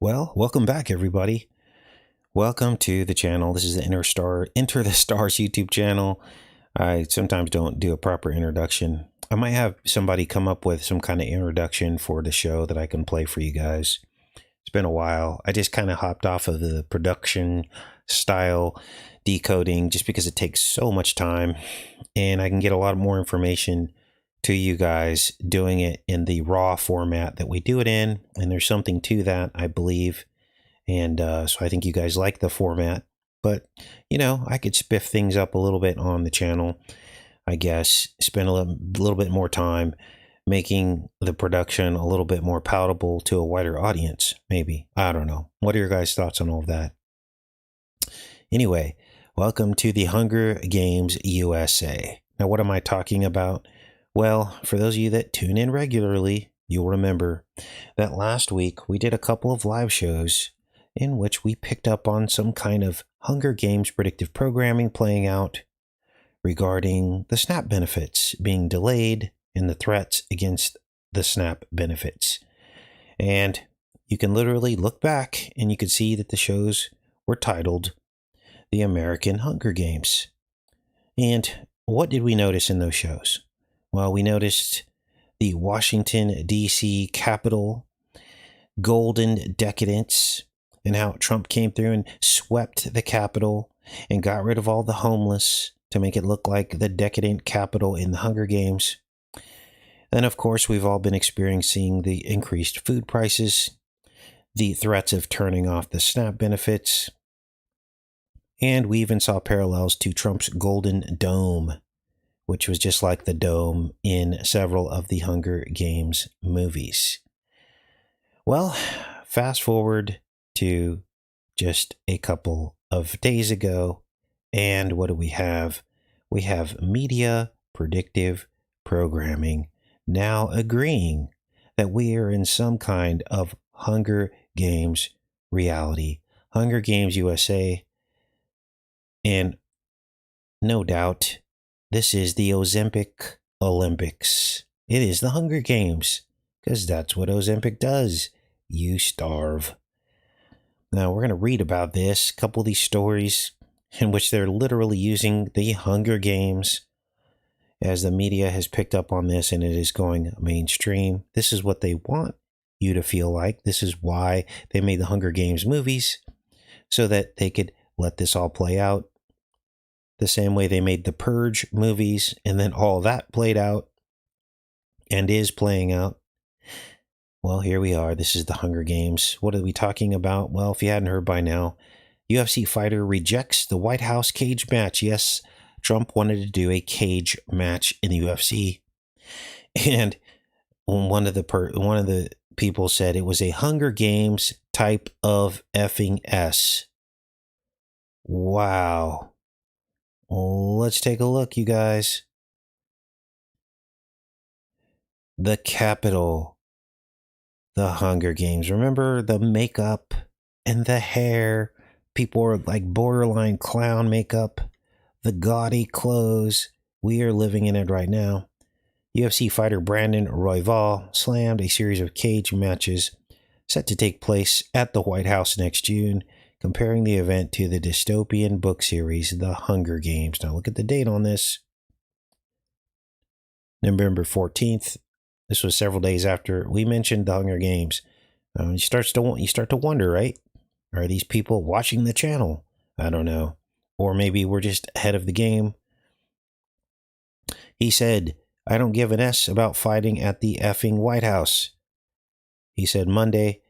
Well, welcome back, everybody. Welcome to the channel. This is the Enter the Stars YouTube channel. I sometimes don't do a proper introduction. I might have somebody come up with some kind of introduction for the show that I can play for you guys. It's been a while. I just kind of hopped off of the production style decoding just because it takes so much time, and I can get a lot more information to you guys doing it in the raw format that we do it in. And there's something to that, I believe. And so I think you guys like the format, but I could spiff things up a little bit on the channel, I guess, spend a little bit more time making the production a little bit more palatable to a wider audience, maybe. I don't know. What are your guys' thoughts on all of that? Anyway, welcome to the Hunger Games USA. Now, what am I talking about? Well, for those of you that tune in regularly, you'll remember that last week we did a couple of live shows in which we picked up on some kind of Hunger Games predictive programming playing out regarding the SNAP benefits being delayed and the threats against the SNAP benefits. And you can literally look back and you can see that the shows were titled The American Hunger Games. And what did we notice in those shows? Well, we noticed the Washington, D.C. Capitol golden decadence and how Trump came through and swept the Capitol and got rid of all the homeless to make it look like the decadent Capitol in the Hunger Games. And of course, we've all been experiencing the increased food prices, the threats of turning off the SNAP benefits, and we even saw parallels to Trump's Golden Dome, which was just like the dome in several of the Hunger Games movies. Well, fast forward to just a couple of days ago, and what do we have? We have media predictive programming now agreeing that we are in some kind of Hunger Games reality. Hunger Games USA, and no doubt, this is the Ozempic Olympics. It is the Hunger Games, because that's what Ozempic does. You starve. Now, we're going to read about this, a couple of these stories in which they're literally using the Hunger Games as the media has picked up on this and it is going mainstream. This is what they want you to feel like. This is why they made the Hunger Games movies, so that they could let this all play out the same way they made the Purge movies, and then all that played out and is playing out. Well, here we are. This is the Hunger Games. What are we talking about? Well, if you hadn't heard by now, UFC fighter rejects the White House cage match. Yes, Trump wanted to do a cage match in the UFC, and one of the people said it was a Hunger Games type of effing S. Wow. Let's take a look, you guys. The Capitol. The Hunger Games. Remember the makeup and the hair? People were like borderline clown makeup. The gaudy clothes. We are living in it right now. UFC fighter Brandon Royval slammed a series of cage matches set to take place at the White House next June, comparing the event to the dystopian book series, The Hunger Games. Now look at the date on this. November 14th. This was several days after we mentioned the Hunger Games. You start to wonder, right? Are these people watching the channel? I don't know. Or maybe we're just ahead of the game. He said, "I don't give an S about fighting at the effing White House." He said Monday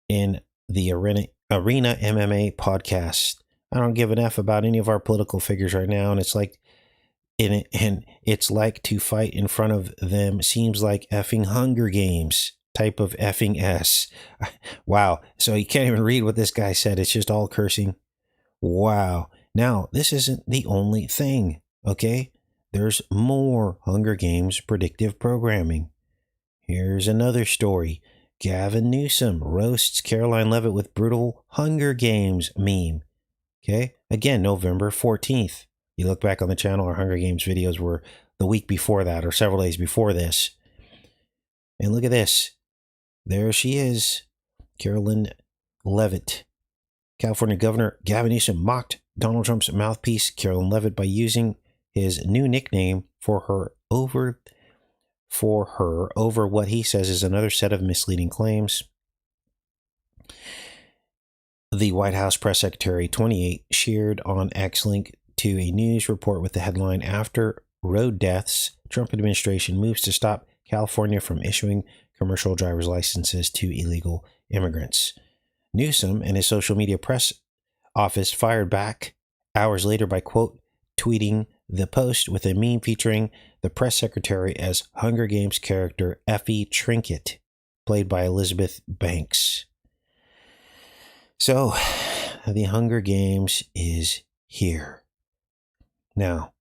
in the Arena MMA podcast. "I don't give an F about any of our political figures right now, and it's like to fight in front of them seems like effing Hunger Games type of effing S." Wow. So you can't even read what this guy said. It's just all cursing. Wow. Now, this isn't the only thing, okay? There's more Hunger Games predictive programming. Here's another story. Gavin Newsom roasts Caroline Leavitt with brutal Hunger Games meme. Okay? Again, November 14th. You look back on the channel, our Hunger Games videos were the week before that or several days before this. And look at this. There she is. Caroline Leavitt. California Governor Gavin Newsom mocked Donald Trump's mouthpiece, Carolyn Leavitt, by using his new nickname for her over what he says is another set of misleading claims. The White House press secretary, 28, shared on X link to a news report with the headline, "After road deaths, Trump administration moves to stop California from issuing commercial driver's licenses to illegal immigrants." Newsom and his social media press office fired back hours later by, quote, tweeting the post with a meme featuring the press secretary as Hunger Games character Effie Trinket, played by Elizabeth Banks. So, the Hunger Games is here. Now,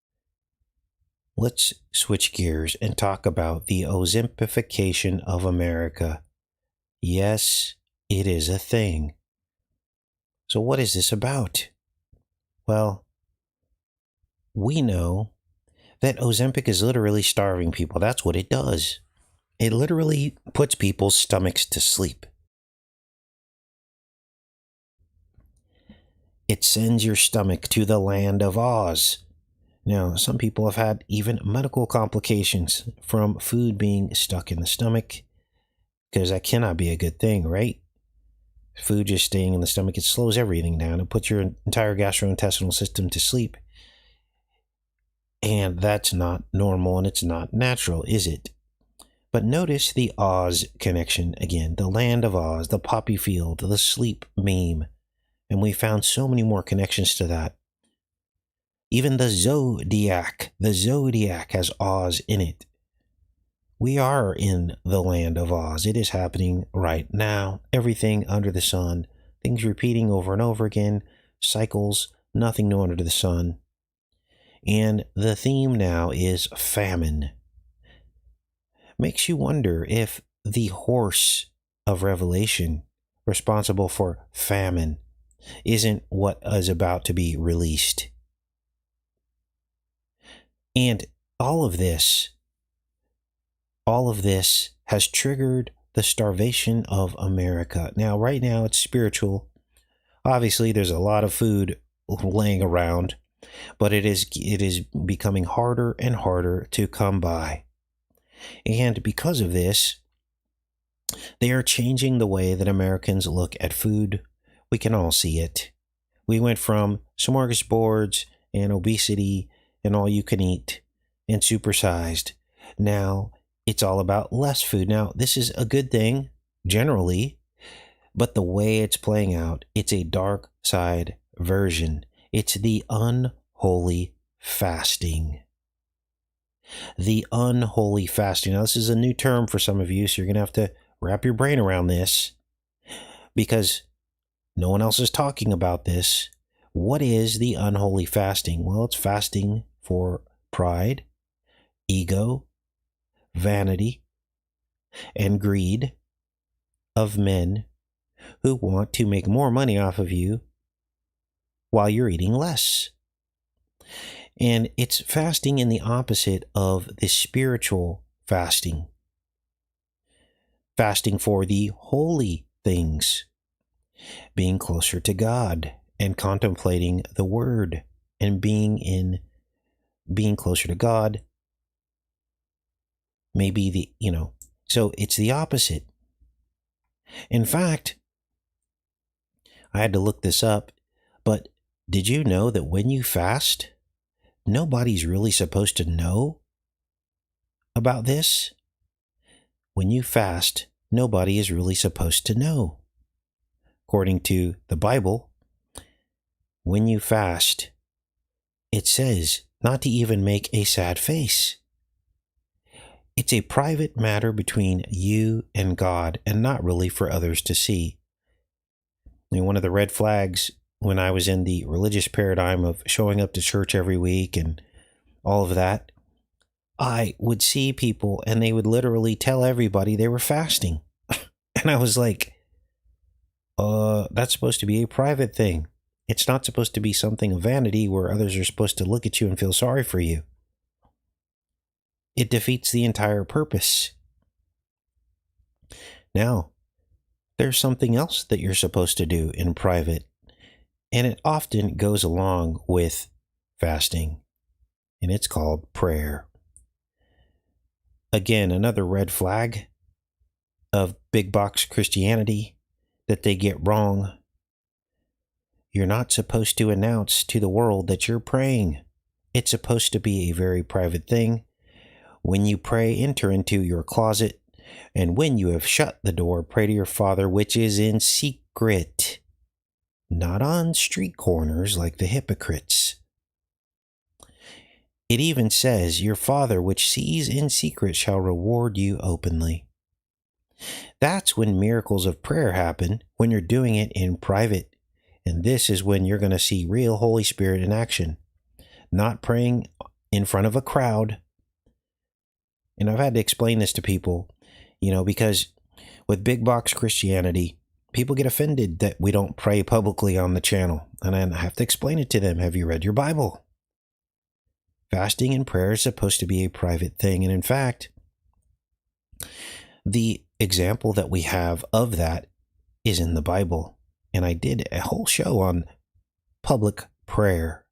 let's switch gears and talk about the Ozempification of America. Yes, it is a thing. So what is this about? Well, we know that Ozempic is literally starving people. That's what it does. It literally puts people's stomachs to sleep. It sends your stomach to the land of Oz. Now, some people have had even medical complications from food being stuck in the stomach, because that cannot be a good thing, right? Food just staying in the stomach, it slows everything down. It puts your entire gastrointestinal system to sleep. And that's not normal and it's not natural, is it? But notice the Oz connection again. The land of Oz, the poppy field, the sleep meme. And we found so many more connections to that. Even the Zodiac has Oz in it. We are in the land of Oz. It is happening right now. Everything under the sun. Things repeating over and over again. Cycles. Nothing new under the sun. And the theme now is famine. Makes you wonder if the horse of Revelation, responsible for famine, isn't what is about to be released. And all of this has triggered the starvation of America. Now, right now, it's spiritual. Obviously, there's a lot of food laying around, but it is becoming harder and harder to come by. And because of this, they are changing the way that Americans look at food. We can all see it. We went from smorgasbords and obesity and all you can eat and supersized. Now it's all about less food. Now, this is a good thing generally, but the way it's playing out, it's a dark side version. It's the unholy fasting. The unholy fasting. Now, this is a new term for some of you, so you're going to have to wrap your brain around this because no one else is talking about this. What is the unholy fasting? Well, it's fasting for pride, ego, vanity, and greed of men who want to make more money off of you while you're eating less. And it's fasting in the opposite of the spiritual fasting. Fasting for the holy things. Being closer to God and contemplating the Word and being closer to God. Maybe so it's the opposite. In fact, I had to look this up, but did you know that when you fast, nobody's really supposed to know about this? When you fast, nobody is really supposed to know. According to the Bible, when you fast, it says not to even make a sad face. It's a private matter between you and God and not really for others to see. And one of the red flags when I was in the religious paradigm of showing up to church every week and all of that, I would see people and they would literally tell everybody they were fasting. And I was like, that's supposed to be a private thing. It's not supposed to be something of vanity where others are supposed to look at you and feel sorry for you. It defeats the entire purpose. Now, there's something else that you're supposed to do in private, and it often goes along with fasting, and it's called prayer. Again, another red flag of big box Christianity that they get wrong. You're not supposed to announce to the world that you're praying. It's supposed to be a very private thing. When you pray, enter into your closet, and when you have shut the door, pray to your Father which is in secret, not on street corners like the hypocrites. It even says, your Father which sees in secret shall reward you openly. That's when miracles of prayer happen, when you're doing it in private. And this is when you're going to see real Holy Spirit in action, not praying in front of a crowd. And I've had to explain this to people, because with big box Christianity, people get offended that we don't pray publicly on the channel. And I have to explain it to them. Have you read your Bible? Fasting and prayer is supposed to be a private thing. And in fact, the example that we have of that is in the Bible. And I did a whole show on public prayer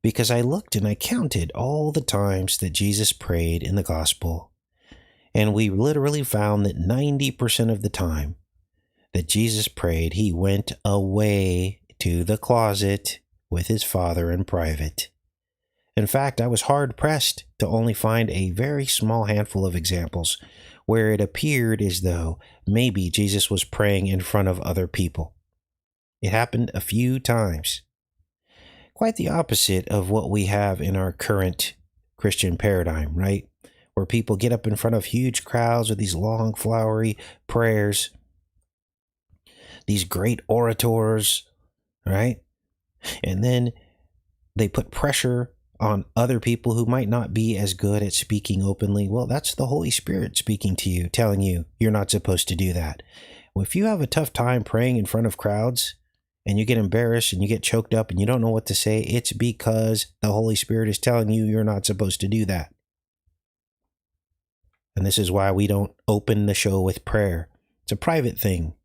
because I looked and I counted all the times that Jesus prayed in the gospel. And we literally found that 90% of the time that Jesus prayed, he went away to the closet with his Father in private. In fact, I was hard-pressed to only find a very small handful of examples where it appeared as though maybe Jesus was praying in front of other people. It happened a few times. Quite the opposite of what we have in our current Christian paradigm, right? Where people get up in front of huge crowds with these long, flowery prayers, these great orators, right? And then they put pressure on other people who might not be as good at speaking openly. Well, that's the Holy Spirit speaking to you, telling you you're not supposed to do that. Well, if you have a tough time praying in front of crowds and you get embarrassed and you get choked up and you don't know what to say, it's because the Holy Spirit is telling you you're not supposed to do that. And this is why we don't open the show with prayer. It's a private thing.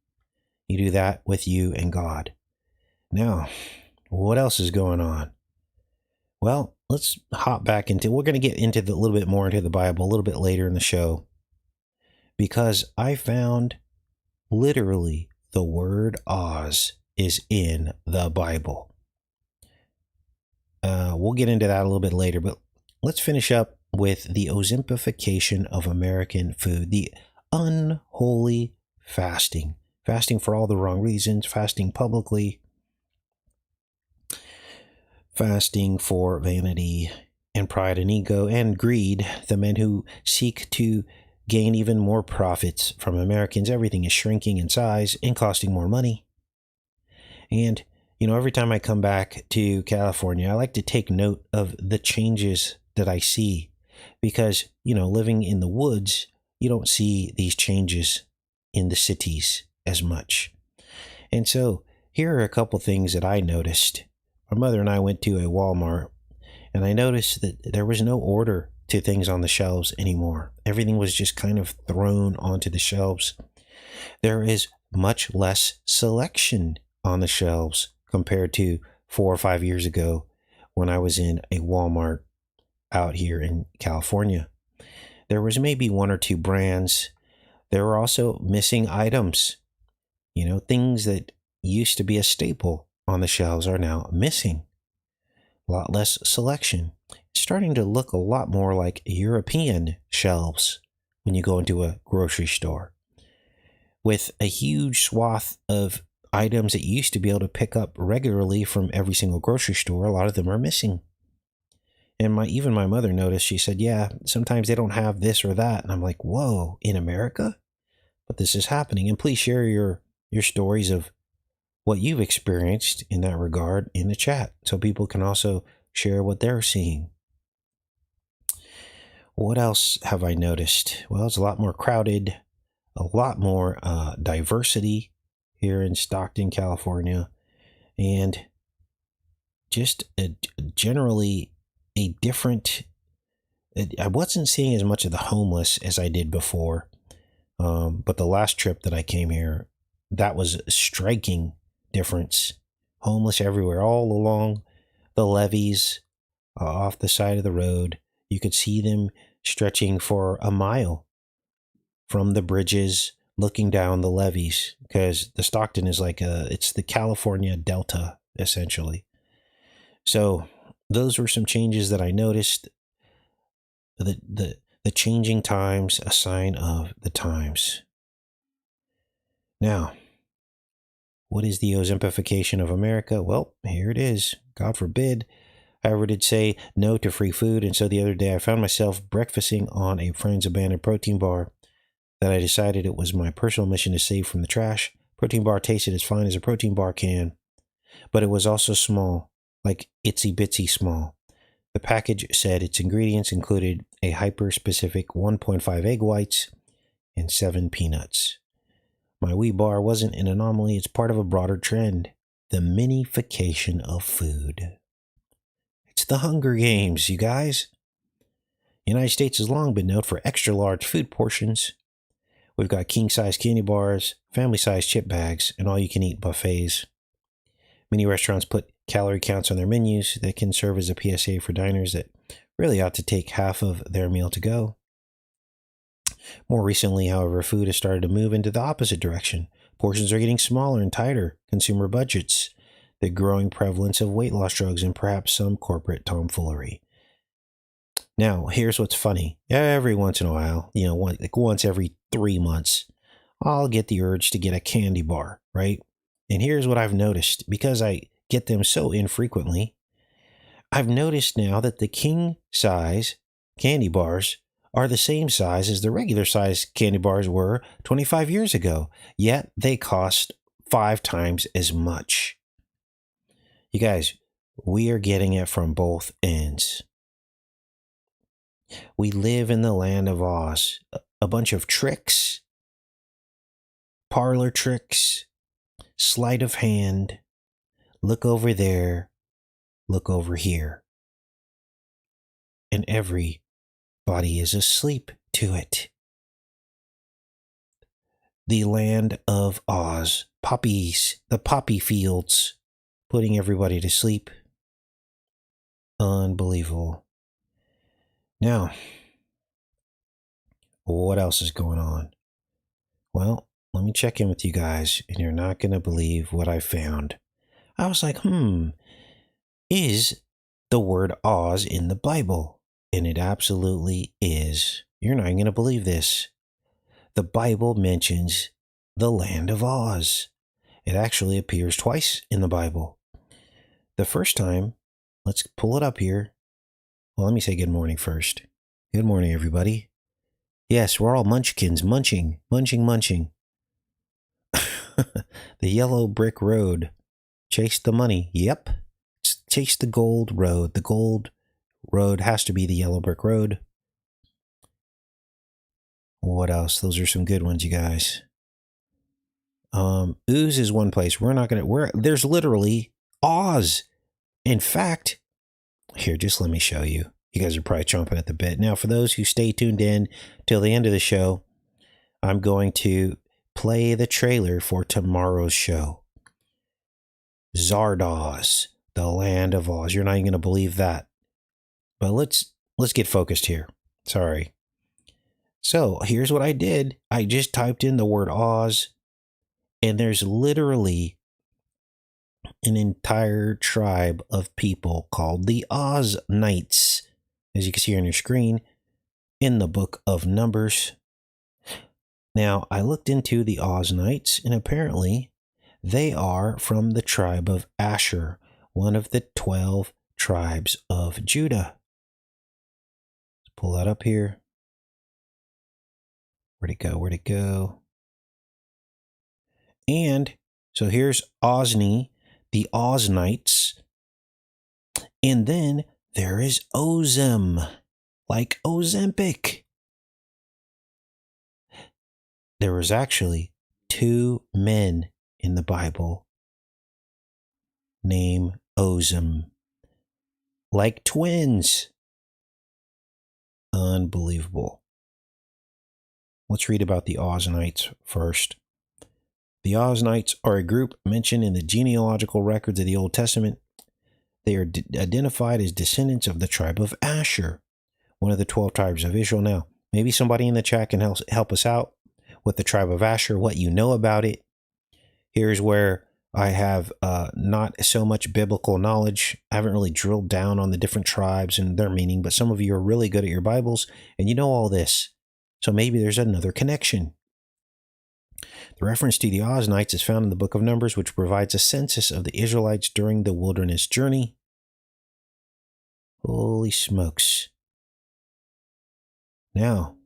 You do that with you and God. Now, what else is going on? Well, let's hop back into, we're going to get into a little bit more into the Bible a little bit later in the show, because I found literally the word Oz is in the Bible. We'll get into that a little bit later, but let's finish up with the ozempification of American food, the unholy fasting, fasting for all the wrong reasons, fasting publicly, fasting for vanity and pride and ego and greed, the men who seek to gain even more profits from Americans. Everything is shrinking in size and costing more money. And, every time I come back to California, I like to take note of the changes that I see because, living in the woods, you don't see these changes in the cities as much. And so here are a couple things that I noticed. My mother and I went to a Walmart, and I noticed that there was no order to things on the shelves anymore. Everything was just kind of thrown onto the shelves. There is much less selection on the shelves compared to 4 or 5 years ago when I was in a Walmart out here in California. There was maybe 1 or 2 brands. There were also missing items. Things that used to be a staple on the shelves are now missing. A lot less selection. It's starting to look a lot more like European shelves when you go into a grocery store, with a huge swath of items that you used to be able to pick up regularly from every single grocery store. A lot of them are missing. And even my mother noticed. She said, yeah, sometimes they don't have this or that. And I'm like, whoa, in America? But this is happening. And please share your stories of what you've experienced in that regard in the chat, so people can also share what they're seeing. What else have I noticed? Well, it's a lot more crowded, a lot more diversity here in Stockton, California, and just generally a different, I wasn't seeing as much of the homeless as I did before, but the last trip that I came here, that was a striking difference. Homeless everywhere, all along the levees, off the side of the road. You could see them stretching for a mile from the bridges, looking down the levees, because the Stockton is it's the California Delta, essentially. So those were some changes that I noticed. The changing times, a sign of the times. Now, what is the ozempification of America? Well, here it is. God forbid I ever did say no to free food. And so the other day I found myself breakfasting on a friend's abandoned protein bar that I decided it was my personal mission to save from the trash. Protein bar tasted as fine as a protein bar can, but it was also small, like itsy bitsy small. The package said its ingredients included a hyper-specific 1.5 egg whites and 7 peanuts. My wee bar wasn't an anomaly, it's part of a broader trend, the minification of food. It's the Hunger Games, you guys. The United States has long been known for extra-large food portions. We've got king-size candy bars, family-size chip bags, and all-you-can-eat buffets. Many restaurants put calorie counts on their menus that can serve as a PSA for diners that really ought to take half of their meal to go. More recently, however, food has started to move into the opposite direction. Portions are getting smaller and tighter, consumer budgets, the growing prevalence of weight loss drugs, and perhaps some corporate tomfoolery. Now, here's what's funny. Every once in a while, once every 3 months, I'll get the urge to get a candy bar, right? And here's what I've noticed. Because I get them so infrequently, I've noticed now that the king size candy bars are the same size as the regular size candy bars were 25 years ago, yet they cost 5 times as much. You guys, we are getting it from both ends. We live in the land of Oz. A bunch of tricks, parlor tricks, sleight of hand, look over there, look over here. And everybody is asleep to it. The land of Oz, poppies, the poppy fields, putting everybody to sleep. Unbelievable. Now, what else is going on? Well, let me check in with you guys, and you're not going to believe what I found. I was like, is the word Oz in the Bible? And it absolutely is. You're not going to believe this. The Bible mentions the land of Oz. It actually appears twice in the Bible. The first time, let's pull it up here. Well, let me say good morning first. Good morning, everybody. Yes, we're all munchkins, munching. The yellow brick road. Chase the money. Yep. Chase the gold road. The gold road has to be the yellow brick road. What else? Those are some good ones, you guys. Ooze is one place. There's literally Oz. In fact, here, just let me show you. You guys are probably chomping at the bit. Now, for those who stay tuned in till the end of the show, I'm going to play the trailer for tomorrow's show. Zardoz, the land of Oz. You're not even going to believe that. But let's get focused here. Sorry. So here's what I did. I just typed in the word Oz, and there's literally an entire tribe of people called the Oz Knights, as you can see on your screen, in the book of Numbers. Now, I looked into the Oz Knights, and apparently they are from the tribe of Asher, one of the 12 tribes of Judah. Let's pull that up here. Where'd it go? And so here's Ozni, the Oz Knights. And then there is OZEM, like Ozempic. There was actually 2 men in the Bible named OZEM, like twins. Unbelievable. Let's read about the Oz Knights first. The OZITES are a group mentioned in the genealogical records of the Old Testament. They are identified as descendants of the tribe of Asher, one of the 12 tribes of Israel. Now, maybe somebody in the chat can help us out with the tribe of Asher, what you know about it. Here's where I have not so much biblical knowledge. I haven't really drilled down on the different tribes and their meaning, but some of you are really good at your Bibles and you know all this. So maybe there's another connection. The reference to the OZITES is found in the book of Numbers, which provides a census of the Israelites during the wilderness journey. Holy smokes. Now,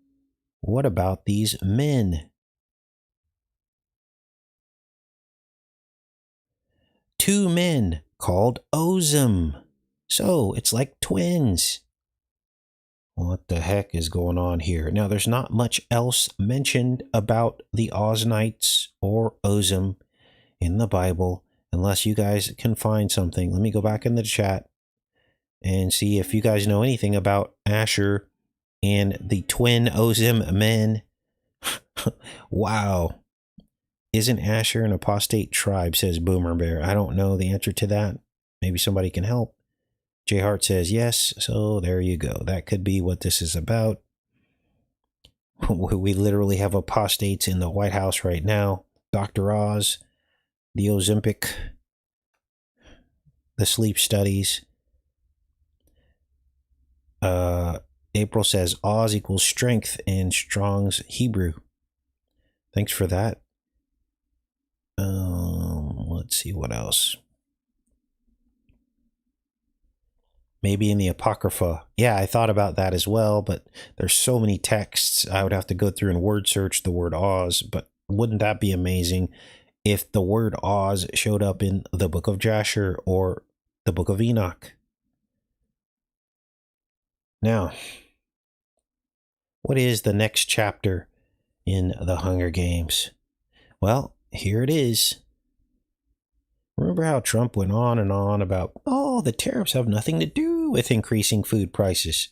what about these men? 2 men called OZEM. So it's like twins. What the heck is going on here? Now, there's not much else mentioned about the OZITES or OZEM in the Bible, unless you guys can find something. Let me go back in the chat and see if you guys know anything about Asher and the twin OZEM men. Wow. Isn't Asher an apostate tribe, says Boomer Bear. I don't know the answer to that. Maybe somebody can help. J Hart says yes, so there you go. That could be what this is about. We literally have apostates in the White House right now. Dr. Oz, the Ozempic, the sleep studies. April says Oz equals strength in Strong's Hebrew. Thanks for that. Let's see what else. Maybe in the Apocrypha. Yeah, I thought about that as well, but there's so many texts. I would have to go through and word search the word Oz, but wouldn't that be amazing if the word Oz showed up in the book of Jasher or the book of Enoch? Now, what is the next chapter in the Hunger Games? Well, here it is. Remember how Trump went on and on about, oh, the tariffs have nothing to do with increasing food prices.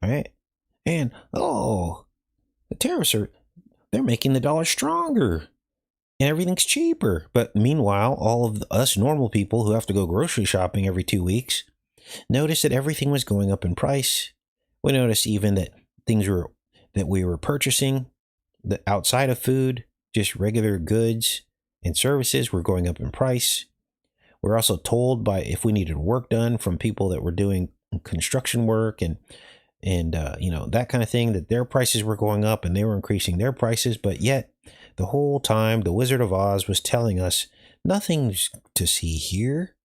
Right? And, oh, the tariffs they're making the dollar stronger and everything's cheaper. But meanwhile, all of us normal people who have to go grocery shopping every 2 weeks noticed that everything was going up in price. We noticed even that that we were purchasing outside of food, just regular goods and services were going up in price. We're also told if we needed work done from people that were doing construction work and that kind of thing, that their prices were going up and they were increasing their prices. But yet the whole time the Wizard of Oz was telling us nothing's to see here.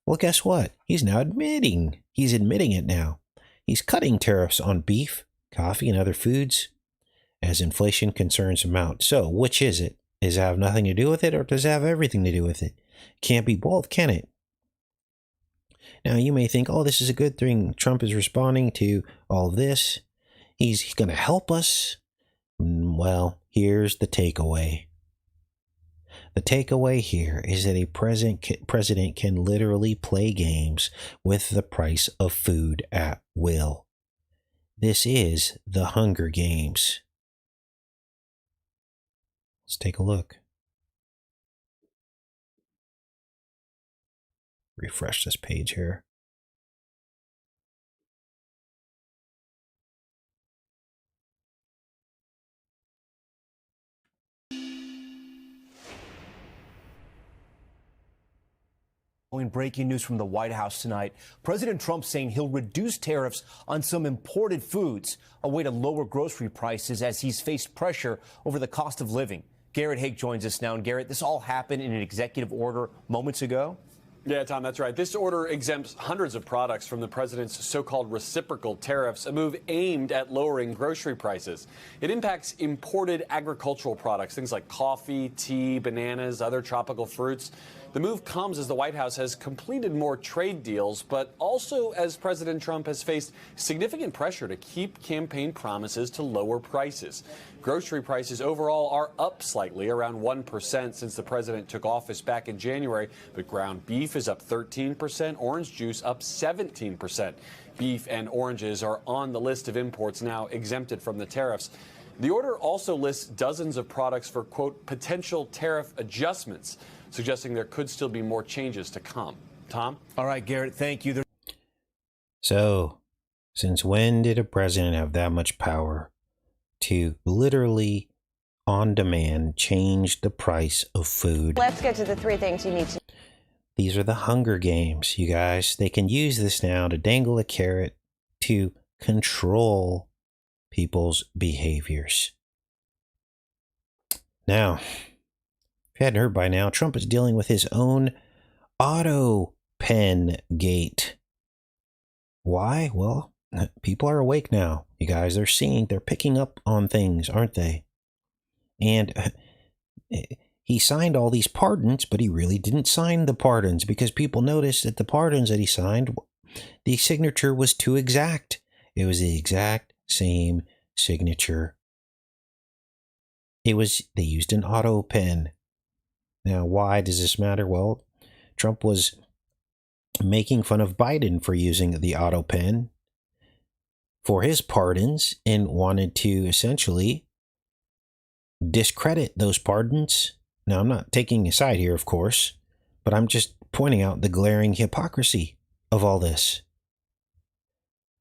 Well, guess what? He's admitting it now. He's cutting tariffs on beef, coffee, and other foods as inflation concerns mount. So which is it? Does it have nothing to do with it, or does it have everything to do with it? Can't be both, can it? Now, you may think, oh, this is a good thing. Trump is responding to all this. He's going to help us. Well, here's the takeaway. The takeaway here is that a president can literally play games with the price of food at will. This is the Hunger Games. Let's take a look. Refresh this page here. Breaking news from the White House tonight. President Trump saying he'll reduce tariffs on some imported foods, a way to lower grocery prices as he's faced pressure over the cost of living. Garrett Haake joins us now. And Garrett, this all happened in an executive order moments ago? Yeah, Tom, that's right. This order exempts hundreds of products from the president's so-called reciprocal tariffs, a move aimed at lowering grocery prices. It impacts imported agricultural products, things like coffee, tea, bananas, other tropical fruits. The move comes as the White House has completed more trade deals, but also as President Trump has faced significant pressure to keep campaign promises to lower prices. Grocery prices overall are up slightly, around 1% since the president took office back in January, but ground beef is up 13%, orange juice up 17%. Beef and oranges are on the list of imports now exempted from the tariffs. The order also lists dozens of products for, quote, potential tariff adjustments, suggesting there could still be more changes to come. Tom? All right, Garrett, thank you. So, since when did a president have that much power to literally, on demand, change the price of food? Let's get to the three things you need to. These are the Hunger Games, you guys. They can use this now to dangle a carrot to control people's behaviors. Now, if you hadn't heard by now, Trump is dealing with his own auto pen gate. Why? Well, people are awake now, you guys. They're picking up on things, aren't they? And he signed all these pardons, but he really didn't sign the pardons because people noticed that the pardons that he signed, the signature was too exact. It was the exact same signature. They used an auto pen. Now, why does this matter? Well, Trump was making fun of Biden for using the auto pen for his pardons and wanted to essentially discredit those pardons. Now, I'm not taking a side here, of course, but I'm just pointing out the glaring hypocrisy of all this.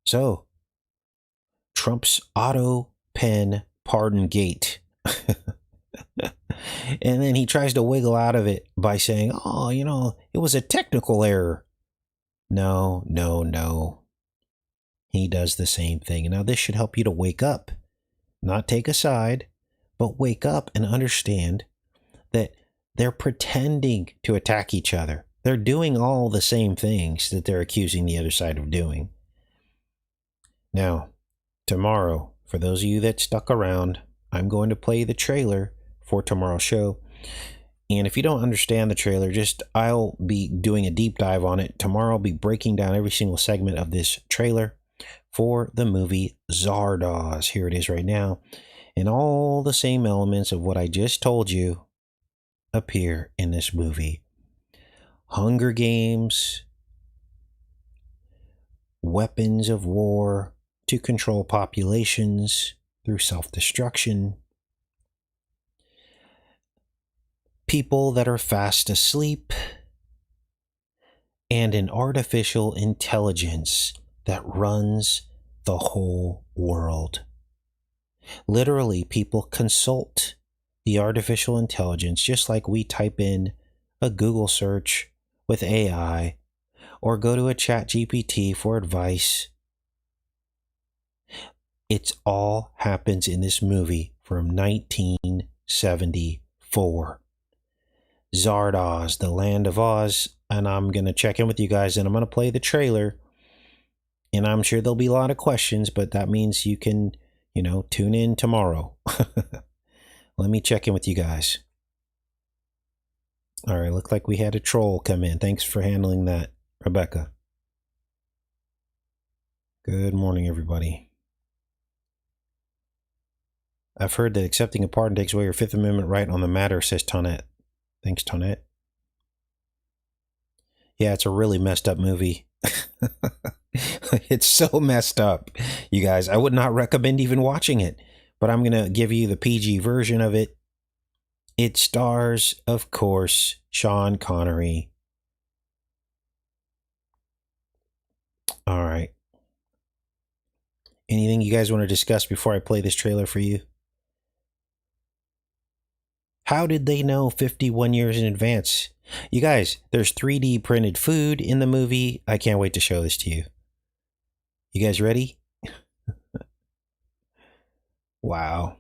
So, Trump's auto pen pardon gate. And then he tries to wiggle out of it by saying, oh, it was a technical error. No. He does the same thing. Now, this should help you to wake up, not take a side, but wake up and understand that they're pretending to attack each other. They're doing all the same things that they're accusing the other side of doing. Now, tomorrow, for those of you that stuck around, I'm going to play the trailer for tomorrow's show. And if you don't understand the trailer, I'll be doing a deep dive on it. Tomorrow I'll be breaking down every single segment of this trailer for the movie Zardoz. Here it is right now. And all the same elements of what I just told you appear in this movie. Hunger Games, weapons of war to control populations through self-destruction, people that are fast asleep, and an artificial intelligence that runs the whole world. Literally, people consult the artificial intelligence just like we type in a Google search with AI or go to a ChatGPT for advice. It all happens in this movie from 1974. Zardoz, the Land of Oz, and I'm going to check in with you guys and I'm going to play the trailer, and I'm sure there'll be a lot of questions, but that means you can, tune in tomorrow. Let me check in with you guys. All right, looked like we had a troll come in. Thanks for handling that, Rebecca. Good morning, everybody. I've heard that accepting a pardon takes away your Fifth Amendment right on the matter, says Tonette. Thanks, Tonette. Yeah, it's a really messed up movie. It's so messed up, you guys. I would not recommend even watching it, but I'm going to give you the PG version of it. It stars, of course, Sean Connery. All right. Anything you guys want to discuss before I play this trailer for you? How did they know 51 years in advance? You guys, there's 3D printed food in the movie. I can't wait to show this to you. You guys ready? Wow.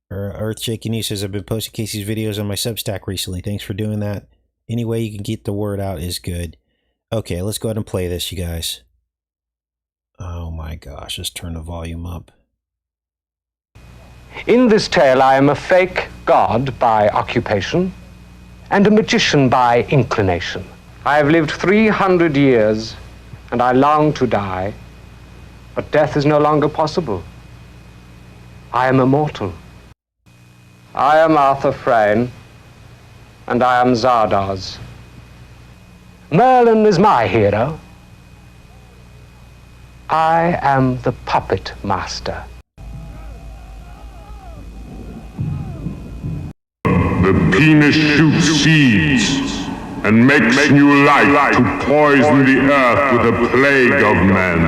Earth Shaking News says, I've been posting Casey's videos on my Substack recently. Thanks for doing that. Any way you can get the word out is good. Okay, let's go ahead and play this, you guys. Oh my gosh, let's turn the volume up. In this tale, I am a fake god by occupation and a magician by inclination. I have lived 300 years, and I long to die, but death is no longer possible. I am immortal. I am Arthur Frayne, and I am Zardoz. Merlin is my hero. I am the puppet master. The penis shoots seeds and makes new life to poison the earth with a plague of men.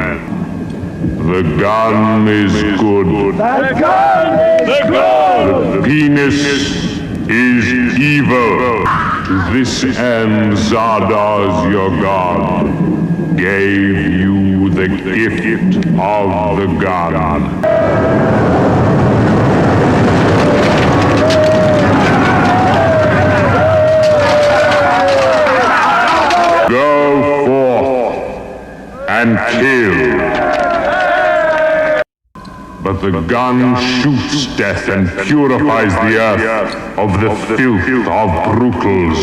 The gun is good. The gun is good! The penis is evil. To this end, Zardoz, your god, gave you the gift of the gun. Go forth and kill. But the gun shoots death and purifies the earth of the filth of brutals.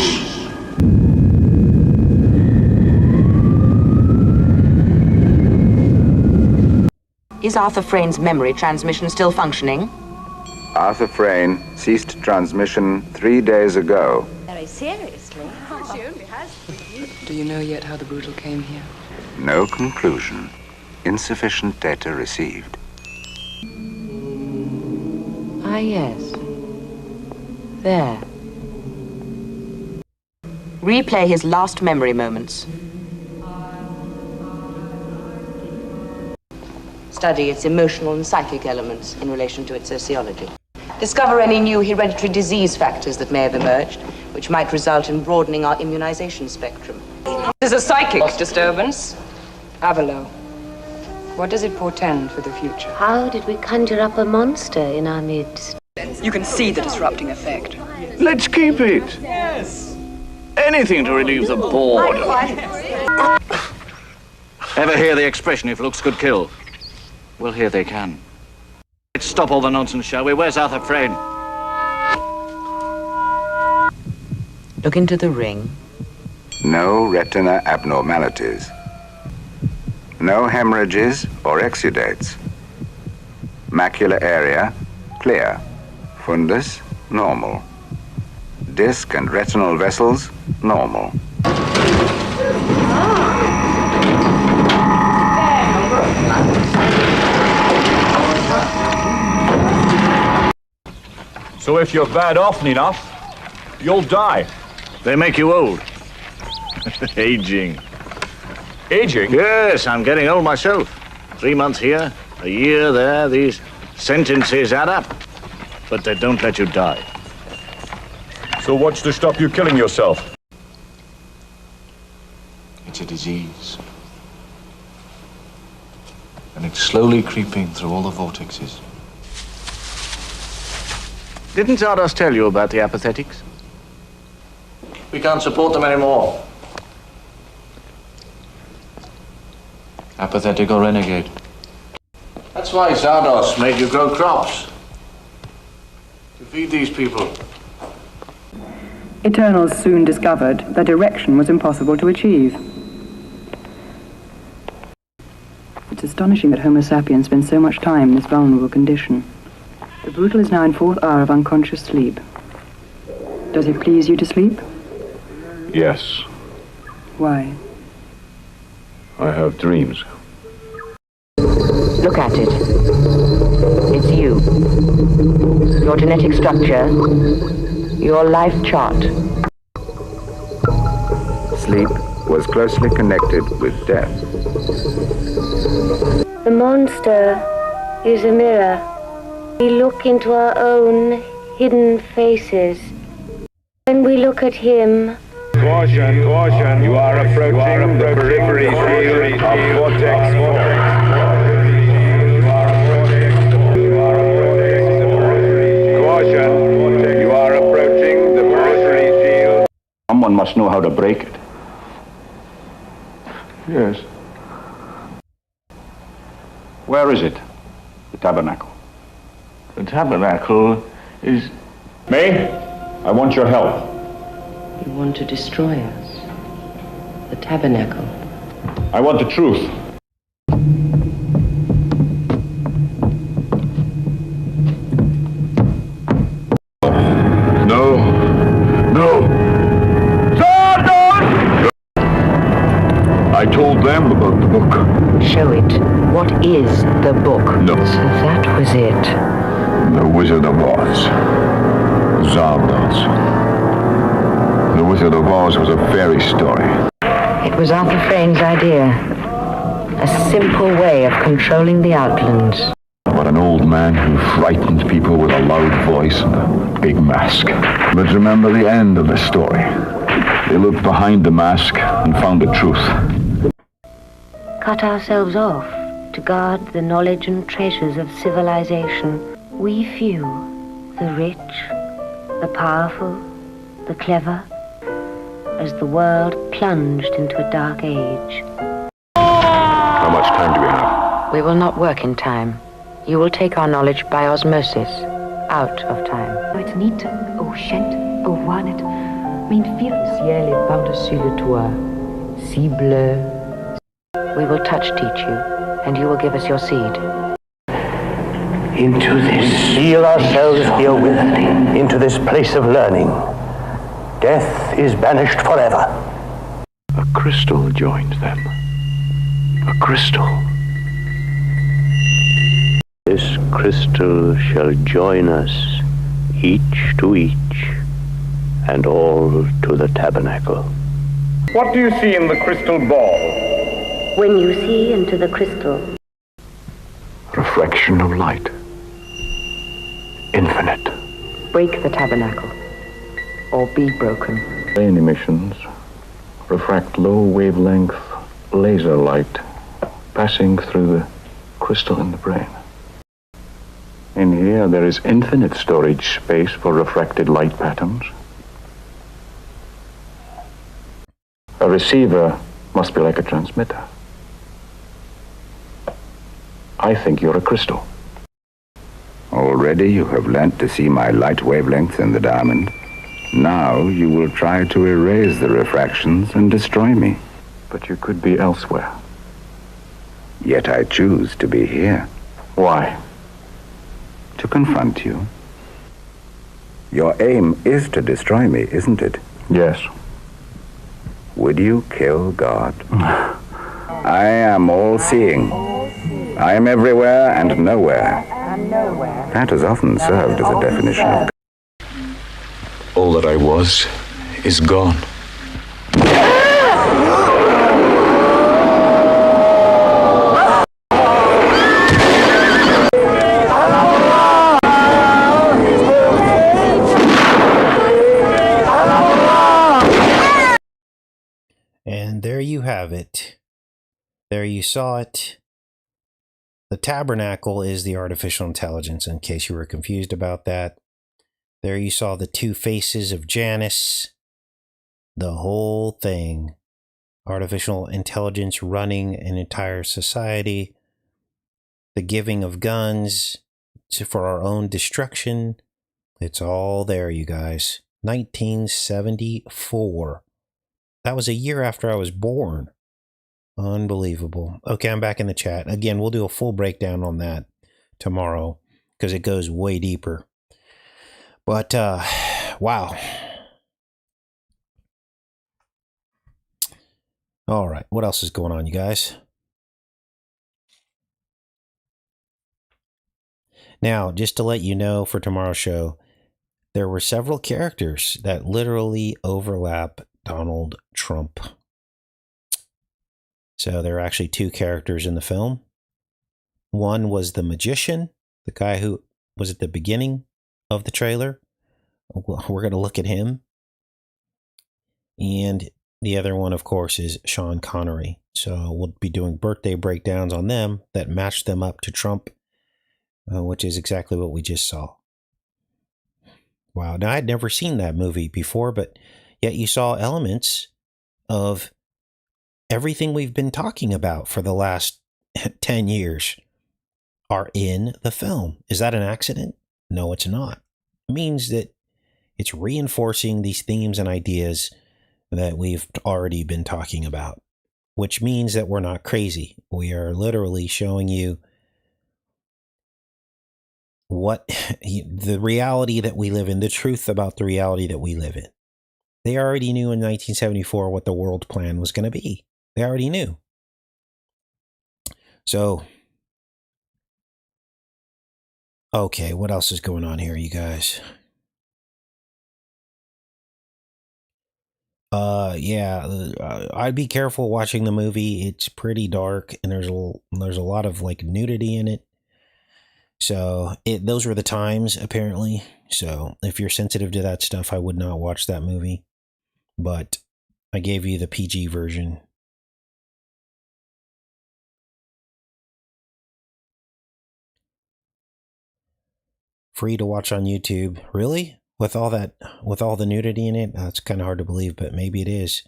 Is Arthur Frane's memory transmission still functioning? Arthur Frane ceased transmission 3 days ago. Very seriously? She only has 3 years. Do you know yet how the brutal came here? No conclusion. Insufficient data received. Ah, yes. There. Replay his last memory moments. Study its emotional and psychic elements in relation to its sociology. Discover any new hereditary disease factors that may have emerged, which might result in broadening our immunization spectrum. This is a psychic disturbance. Avalo. What does it portend for the future? How did we conjure up a monster in our midst? You can see the disrupting effect. Let's keep it. Yes. Anything to relieve the boredom. Ever hear the expression, if looks could kill? Well, here they can. Let's stop all the nonsense, shall we? Where's Arthur Frane? Look into the ring. No retina abnormalities. No hemorrhages or exudates. Macular area, clear. Fundus, normal. Disc and retinal vessels, normal. So if you're bad often enough, you'll die. They make you old. Aging. Aging? Yes, I'm getting old myself. 3 months here, a year there, these sentences add up. But they don't let you die. So what's to stop you killing yourself? It's a disease. And it's slowly creeping through all the vortexes. Didn't Zardos tell you about the apathetics? We can't support them anymore. Apathetic or renegade. That's why Zardos made you grow crops. To feed these people. Eternals soon discovered that erection was impossible to achieve. It's astonishing that Homo sapiens spend so much time in this vulnerable condition. The brutal is now in 4th hour of unconscious sleep. Does it please you to sleep? Yes, Why? I have dreams. Look at it. It's you. Your genetic structure. Your life chart. Sleep was closely connected with death. The monster is a mirror. We look into our own hidden faces. When we look at him, Caution, caution, you are approaching the periphery field of vortex. Caution, you are approaching the periphery field. Someone must know how to break it. Yes. Where is it? The tabernacle. The tabernacle is... May, I want your help. You want to destroy us. The tabernacle. I want the truth. No. No. Zardos! I told them about the book. Show it. What is the book? No. So that was it. The Wizard of Oz. Zardoz. The Wizard of Oz was a fairy story. It was Arthur Frayn's idea. A simple way of controlling the outlands. About an old man who frightened people with a loud voice and a big mask. But remember the end of the story. They looked behind the mask and found the truth. Cut ourselves off to guard the knowledge and treasures of civilization. We few, the rich, the powerful, the clever, as the world plunged into a dark age. How much time do we have? We will not work in time. You will take our knowledge by osmosis, out of time. Het niet ocean, owanet, mijn vier. Ciel est par-dessus le toit, si bleu. We will teach you, and you will give us your seed. Into this. We feel ourselves herewith, into this place of learning. Death is banished forever. A crystal joined them. A crystal. This crystal shall join us, each to each, and all to the tabernacle. What do you see in the crystal ball? When you see into the crystal, Reflection of light. Infinite. Break the tabernacle, or be broken. Brain emissions refract low wavelength laser light passing through the crystal in the brain. In here, there is infinite storage space for refracted light patterns. A receiver must be like a transmitter. I think you're a crystal. Already you have learnt to see my light wavelengths in the diamond. Now you will try to erase the refractions and destroy me. But you could be elsewhere. Yet I choose to be here. Why? To confront you. Your aim is to destroy me, isn't it? Yes. Would you kill God? I am all-seeing. I am everywhere and nowhere. That has often served as a definition of God. All that I was is gone. And there you have it. There you saw it. The tabernacle is the artificial intelligence, in case you were confused about that. There you saw the two faces of Janus. The whole thing. Artificial intelligence running an entire society. The giving of guns for our own destruction. It's all there, you guys. 1974. That was a year after I was born. Unbelievable. Okay, I'm back in the chat. Again, we'll do a full breakdown on that tomorrow because it goes way deeper. But, wow. All right, what else is going on, you guys? Now, just to let you know for tomorrow's show, there were several characters that literally overlap Donald Trump. So there are actually two characters in the film. One was the magician, the guy who was at the beginning of the trailer. We're going to look at him. And the other one, of course, is Sean Connery. So we'll be doing birthday breakdowns on them that match them up to Trump, which is exactly what we just saw. Wow. Now, I'd never seen that movie before, but yet you saw elements of everything we've been talking about for the last 10 years are in the film. Is that an accident? No, it's not. It means that it's reinforcing these themes and ideas that we've already been talking about, which means that we're not crazy. We are literally showing you what the reality that we live in, the truth about the reality that we live in. They already knew in 1974 what the world plan was going to be. They already knew. So Okay, what else is going on here, you guys? I'd be careful watching the movie. It's pretty dark, and there's a lot of like nudity in it. So those were the times apparently. So if you're sensitive to that stuff, I would not watch that movie. But I gave you the PG version. Free to watch on YouTube. Really? With all the nudity in it? That's kind of hard to believe, but maybe it is.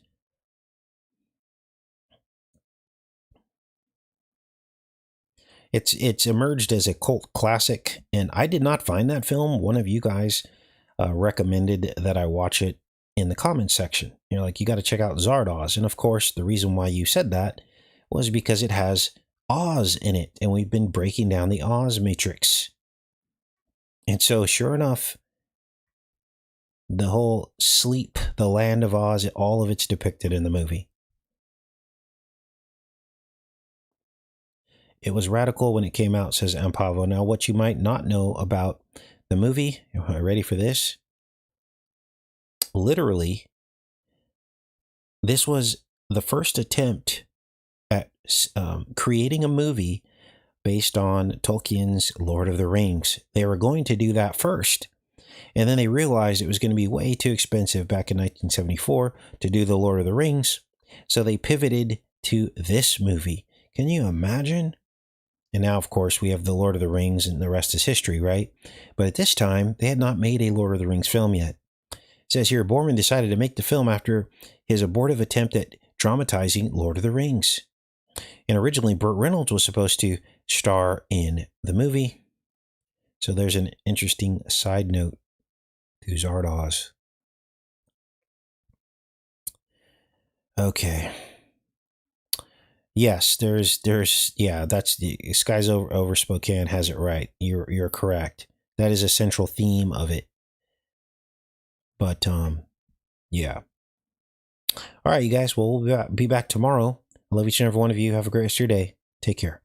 It's emerged as a cult classic, and I did not find that film. One of you guys recommended that I watch it in the comments section. You're like, you got to check out Zardoz. And of course, the reason why you said that was because it has Oz in it, and we've been breaking down the Oz matrix. And so, sure enough, the whole sleep, the land of Oz, all of it's depicted in the movie. It was radical when it came out, says Ampavo. Now, what you might not know about the movie, are you ready for this? Literally, this was the first attempt at creating a movie based on Tolkien's Lord of the Rings. They were going to do that first, and then they realized it was going to be way too expensive back in 1974 to do the Lord of the Rings, so they pivoted to this movie. Can you imagine? And now, of course, we have the Lord of the Rings, and the rest is history, right? But at this time, they had not made a Lord of the Rings film yet. It says here, Borman decided to make the film after his abortive attempt at dramatizing Lord of the Rings. And originally, Burt Reynolds was supposed to star in the movie. So there's an interesting side note to Zardoz. Okay. Yes, that's the Skies over Spokane has it right. You're correct. That is a central theme of it. But yeah. All right, you guys. Well, we'll be back tomorrow. I love each and every one of you. Have a great rest of your day. Take care.